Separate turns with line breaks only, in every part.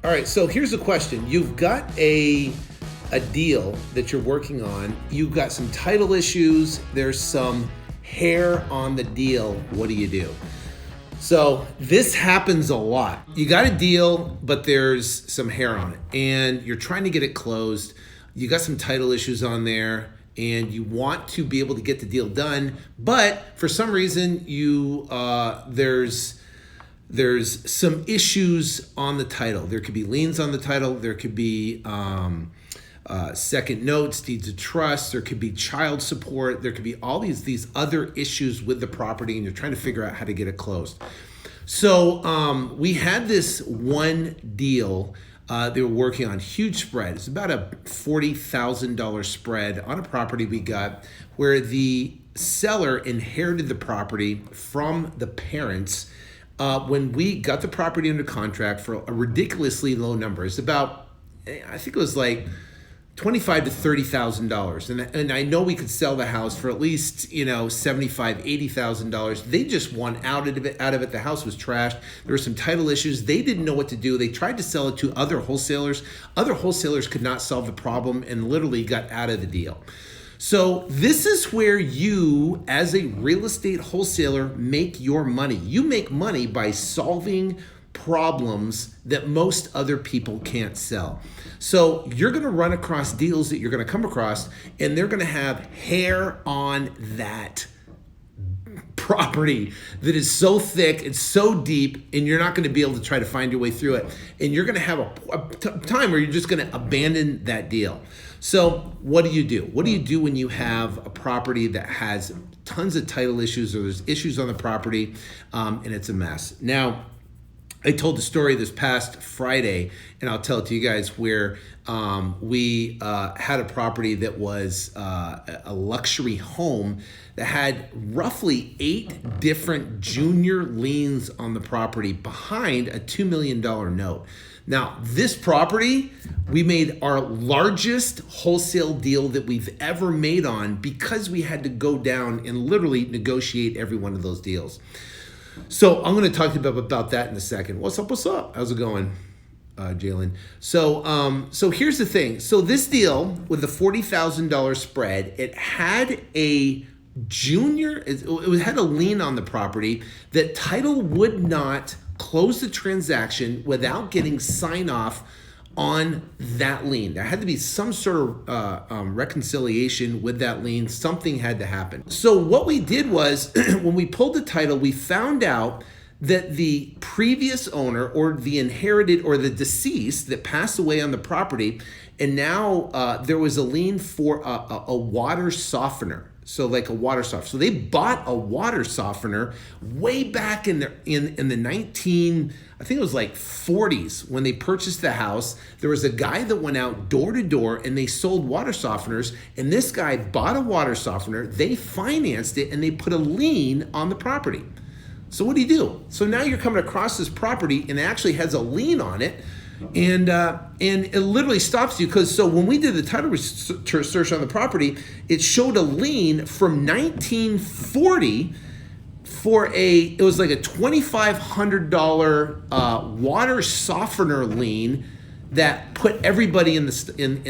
All right, so here's a question. You've got a deal that you're working on. You've got some title issues. There's some hair on the deal. What do you do? So this happens a lot. You got a deal, but there's some hair on it, and you're trying to get it closed. You got some title issues on there, and you want to be able to get the deal done, but for some reason there's some issues on the title. There could be liens on the title. There could be second notes, deeds of trust. There could be child support. There could be all these other issues with the property, and you're trying to figure out how to get it closed. So we had this one deal they were working on, huge spread. It's about a $40,000 spread on a property we got where the seller inherited the property from the parents. When we got the property under contract for a ridiculously low number. It's about, I think it was like $25,000 to $30,000. And I know we could sell the house for at least, $75,000, $80,000. They just won out of it. The house was trashed. There were some title issues. They didn't know what to do. They tried to sell it to other wholesalers. Other wholesalers could not solve the problem and literally got out of the deal. So this is where you, as a real estate wholesaler, make your money. You make money by solving problems that most other people can't sell. So you're going to run across deals that you're going to come across, and they're going to have hair on that property that is so thick, it's so deep, and you're not going to be able to try to find your way through it. And you're going to have a time where you're just going to abandon that deal. So what do you do? What do you do when you have a property that has tons of title issues, or there's issues on the property and it's a mess? Now, I told the story this past Friday, and I'll tell it to you guys, where we had a property that was a luxury home that had roughly 8 different junior liens on the property behind a $2 million note. Now, this property, we made our largest wholesale deal that we've ever made on because we had to go down and literally negotiate every one of those deals. So I'm going to talk to you about that in a second. What's up? How's it going, Jalen? So here's the thing. So this deal with the $40,000 spread, it had a it had a lien on the property that title would not close the transaction without getting sign off on that lien. There had to be some sort of reconciliation with that lien. Something had to happen. So what we did was when we pulled the title, we found out that the previous owner, or the inherited, or the deceased that passed away on the property, and now there was a lien for a water softener. So like a water softener. So they bought a water softener way back in the 40s when they purchased the house. There was a guy that went out door to door and they sold water softeners, and this guy bought a water softener, they financed it, and they put a lien on the property. So what do you do? So now you're coming across this property and it actually has a lien on it. And it literally stops you, because so when we did the title search on the property, it showed a lien from 1940 for it was like a $2,500 water softener lien that put everybody in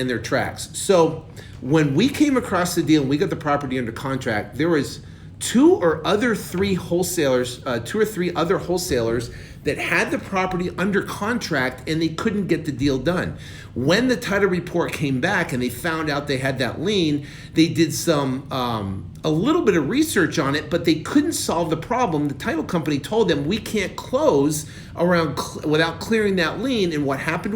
their tracks. So when we came across the deal and we got the property under contract, there was two or three other wholesalers that had the property under contract, and they couldn't get the deal done. When the title report came back and they found out they had that lien, they did a little bit of research on it, but they couldn't solve the problem. The title company told them, we can't close without clearing that lien. And what happened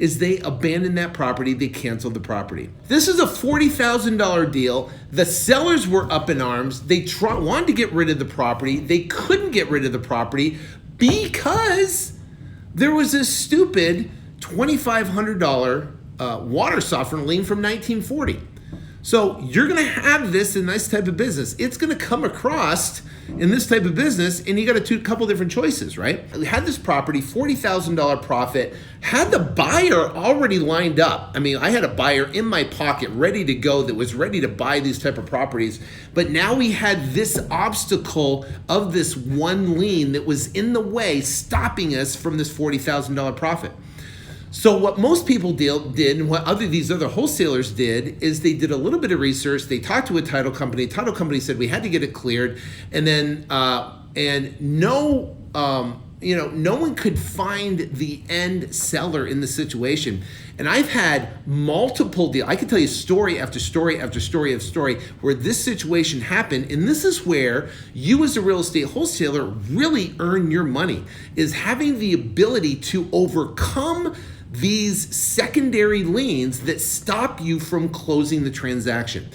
is they abandoned that property. They canceled the property. This is a $40,000 deal. The sellers were up in arms. They wanted to get rid of the property. They couldn't get rid of the property because there was this stupid $2,500 water softener lien from 1940. So you're going to have this in this type of business. It's going to come across in this type of business, and you got a couple different choices, right? We had this property, $40,000 profit, had the buyer already lined up. I mean, I had a buyer in my pocket ready to go that was ready to buy these type of properties, but now we had this obstacle of this one lien that was in the way, stopping us from this $40,000 profit. So what most people did, and what these other wholesalers did, is they did a little bit of research. They talked to a title company. Title company said we had to get it cleared, and then no one could find the end seller in the situation. And I've had multiple deals. I can tell you story after story after story after story where this situation happened. And this is where you as a real estate wholesaler really earn your money, is having the ability to overcome these secondary liens that stop you from closing the transaction.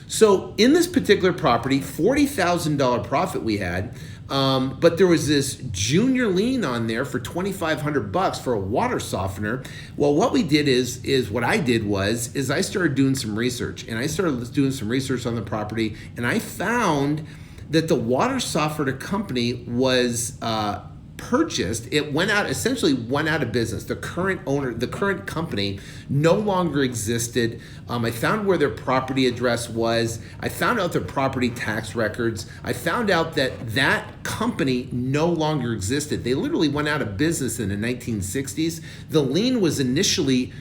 So in this particular property, $40,000 profit we had, but there was this junior lien on there for $2,500 for a water softener. Well, what we did is I started doing some research, and I started doing some research on the property, and I found that the water softener company was purchased. It essentially went out of business. The current owner, the current company no longer existed. I found where their property address was. I found out their property tax records. I found out that company no longer existed. They literally went out of business in the 1960s. The lien was initially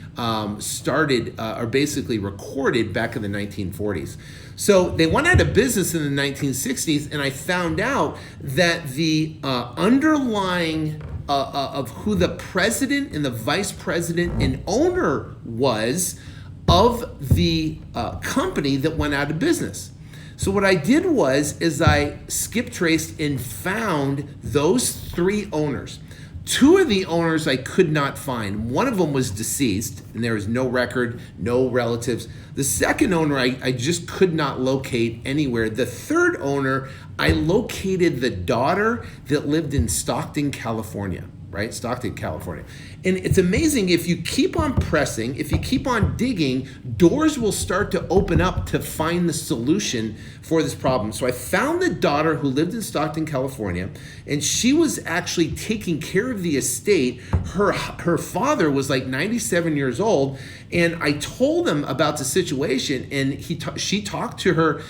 started or basically recorded back in the 1940s. So they went out of business in the 1960s, and I found out that the underlying of who the president and the vice president and owner was of the company that went out of business. So what I did is I skip traced and found those three owners. Two of the owners I could not find. One of them was deceased, and there was no record, no relatives. The second owner I just could not locate anywhere. The third owner, I located the daughter that lived in Stockton, California. Right? Stockton, California. And it's amazing, if you keep on pressing, if you keep on digging, doors will start to open up to find the solution for this problem. So I found the daughter who lived in Stockton, California, and she was actually taking care of the estate. Her father was like 97 years old, and I told him about the situation, and she talked to her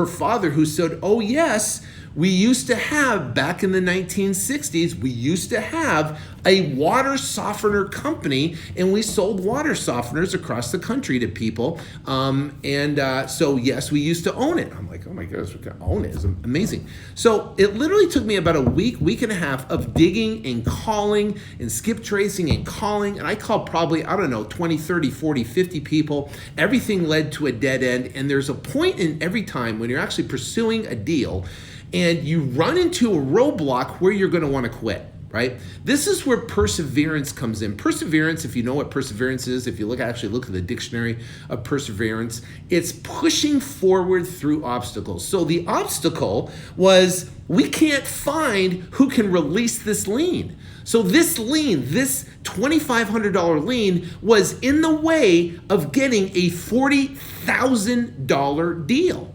father, who said, "Oh yes, we used to have, back in the 1960s, we used to have a water softener company, and we sold water softeners across the country to people. So yes, we used to own it." I'm like, oh my goodness, we can own it. It's amazing. So it literally took me about a week and a half of digging and calling and skip tracing and calling. And I called probably, 20, 30, 40, 50 people. Everything led to a dead end. And there's a point in every time when you're actually pursuing a deal and you run into a roadblock where you're going to want to quit, right? This is where perseverance comes in. Perseverance, if you know what perseverance is, if you look at the dictionary of perseverance, it's pushing forward through obstacles. So the obstacle was, we can't find who can release this lien. So this lien, this $2,500 lien, was in the way of getting a $40,000 deal.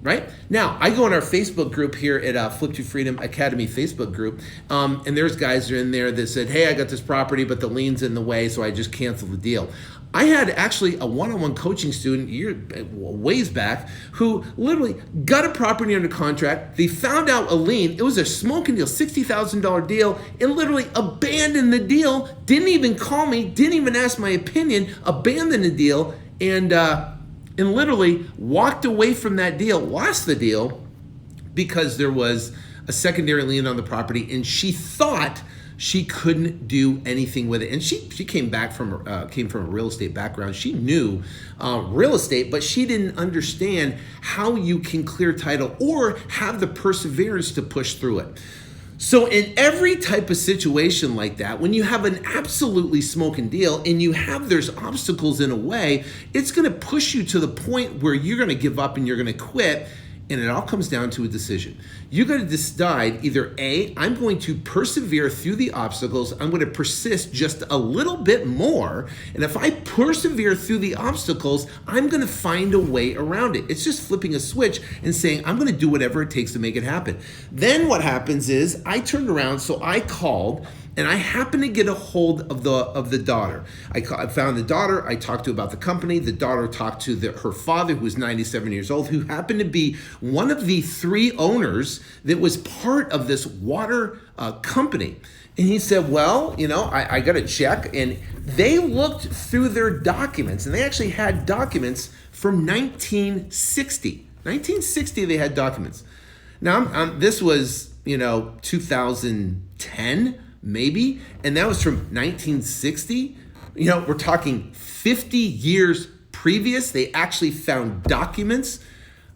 Right? Now, I go in our Facebook group here at Flip2Freedom Academy Facebook group, and there's guys that are in there that said, "Hey, I got this property, but the lien's in the way, so I just canceled the deal." I had actually a one-on-one coaching student ways back who literally got a property under contract. They found out a lien. It was a smoking deal, $60,000 deal, and literally abandoned the deal, didn't even call me, didn't even ask my opinion, abandoned the deal, and literally walked away from that deal, lost the deal, because there was a secondary lien on the property, and she thought she couldn't do anything with it. And she came from a real estate background. She knew real estate, but she didn't understand how you can clear title or have the perseverance to push through it. So in every type of situation like that, when you have an absolutely smoking deal and there's obstacles in a way, it's going to push you to the point where you're going to give up and you're going to quit. And it all comes down to a decision. You got to decide either A, I'm going to persevere through the obstacles. I'm going to persist just a little bit more. And if I persevere through the obstacles, I'm going to find a way around it. It's just flipping a switch and saying, I'm going to do whatever it takes to make it happen. Then what happens is I turned around, so I called And I happened to get a hold of the daughter. I found the daughter. I talked to about the company. The daughter talked to her father, who was 97 years old, who happened to be one of the 3 owners that was part of this water company. And he said, well, I got to check. And they looked through their documents, and they actually had documents from 1960. 1960, they had documents. Now, this was, 2010, maybe, and that was from 1960. We're talking 50 years previous. They actually found documents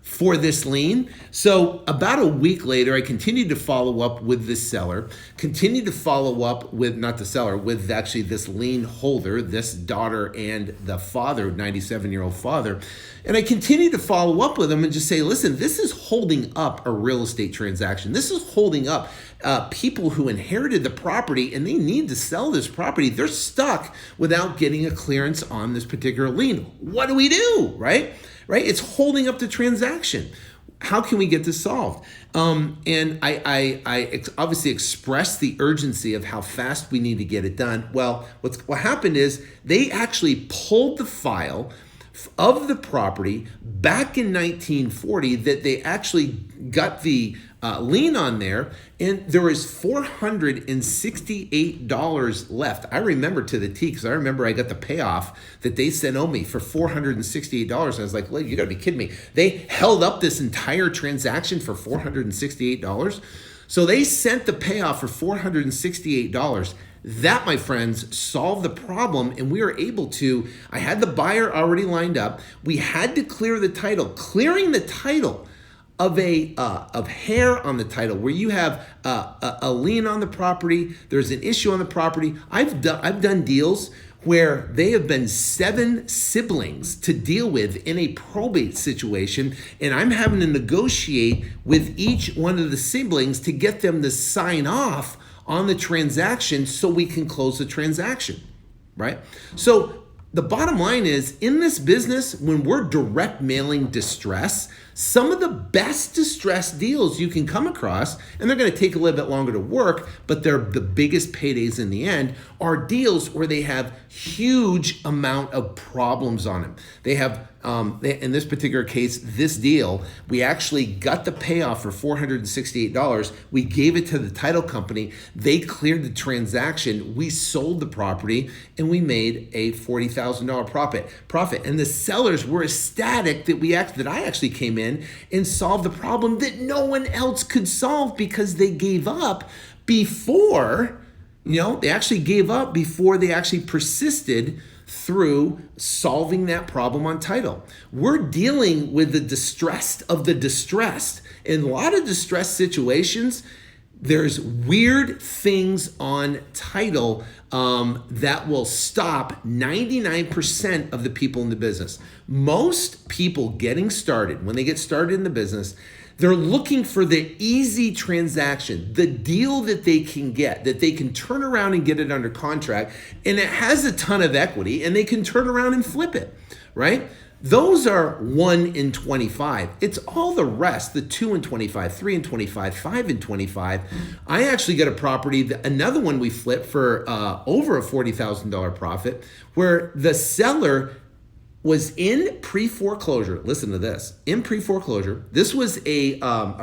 for this lien. So about a week later, I continued to follow up with the seller, continued to follow up with, not the seller, with actually this lien holder, this daughter and the father, 97-year-old father. And I continued to follow up with them and just say, listen, this is holding up a real estate transaction. This is holding up people who inherited the property and they need to sell this property. They're stuck without getting a clearance on this particular lien. What do we do, right? It's holding up the transaction. How can we get this solved? And I obviously expressed the urgency of how fast we need to get it done. Well, what happened is they actually pulled the file of the property back in 1940 that they actually got the lien on there, and there was $468 left. I remember to the T, because I remember I got the payoff that they sent on me for $468. I was like, well, you gotta be kidding me. They held up this entire transaction for $468. So they sent the payoff for $468. That, my friends, solved the problem, and we were able to, I had the buyer already lined up. We had to clear the title. Clearing the title of hair on the title, where you have a lien on the property, there's an issue on the property. I've done deals where they have been 7 siblings to deal with in a probate situation, and I'm having to negotiate with each one of the siblings to get them to sign off on the transaction so we can close the transaction, right? So the bottom line is, in this business, when we're direct mailing distress, some of the best distress deals you can come across, and they're going to take a little bit longer to work, but they're the biggest paydays in the end, are deals where they have huge amount of problems on them. They have, in this particular case, this deal, we actually got the payoff for $468. We gave it to the title company. They cleared the transaction. We sold the property, and we made a $40,000 profit. And the sellers were ecstatic that I actually came in and solved the problem that no one else could solve, because they gave up before, they actually gave up before they actually persisted through solving that problem on title. We're dealing with the distressed of the distressed. In a lot of distressed situations, there's weird things on title that will stop 99% of the people in the business. Most people getting started, when they get started in the business, they're looking for the easy transaction, the deal that they can get, that they can turn around and get it under contract, and it has a ton of equity, and they can turn around and flip it, right? Those are 1 in 25. It's all the rest, the 2 in 25, 3 in 25, 5 in 25. I actually got a property, another one we flipped for over a $40,000 profit, where the seller was in pre-foreclosure. Listen to this. In pre-foreclosure, this was a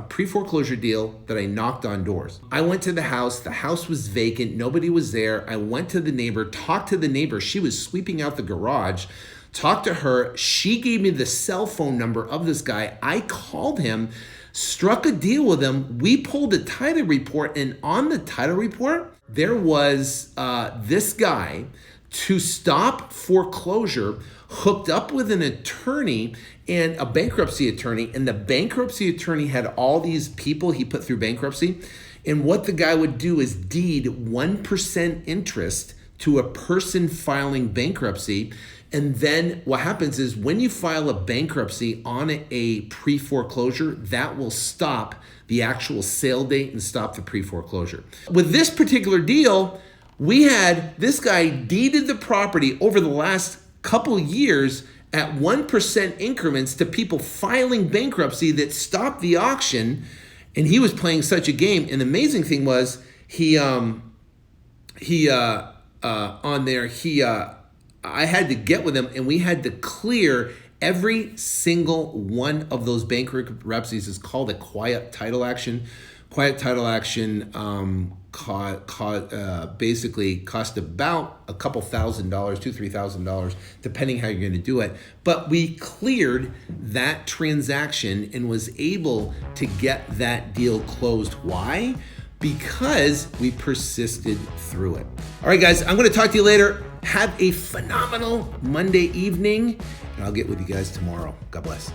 pre-foreclosure deal that I knocked on doors. I went to the house was vacant, nobody was there. I went to the neighbor, talked to the neighbor. She was sweeping out the garage. Talked to her. She gave me the cell phone number of this guy. I called him, struck a deal with him. We pulled a title report, and on the title report, there was this guy, to stop foreclosure, hooked up with an attorney and a bankruptcy attorney, and the bankruptcy attorney had all these people he put through bankruptcy. And what the guy would do is deed 1% interest to a person filing bankruptcy. And then what happens is, when you file a bankruptcy on a pre-foreclosure, that will stop the actual sale date and stop the pre-foreclosure. With this particular deal, we had this guy deeded the property over the last couple years at 1% increments to people filing bankruptcy that stopped the auction. And he was playing such a game. And the amazing thing was, he on there, I had to get with him, and we had to clear every single one of those bankruptcies. Is called a quiet title action. Quiet title action basically cost about a couple $1,000, $2,000-$3,000, depending how you're going to do it. But we cleared that transaction and was able to get that deal closed. Why? Because we persisted through it. All right, guys, I'm going to talk to you later. Have a phenomenal Monday evening, and I'll get with you guys tomorrow. God bless.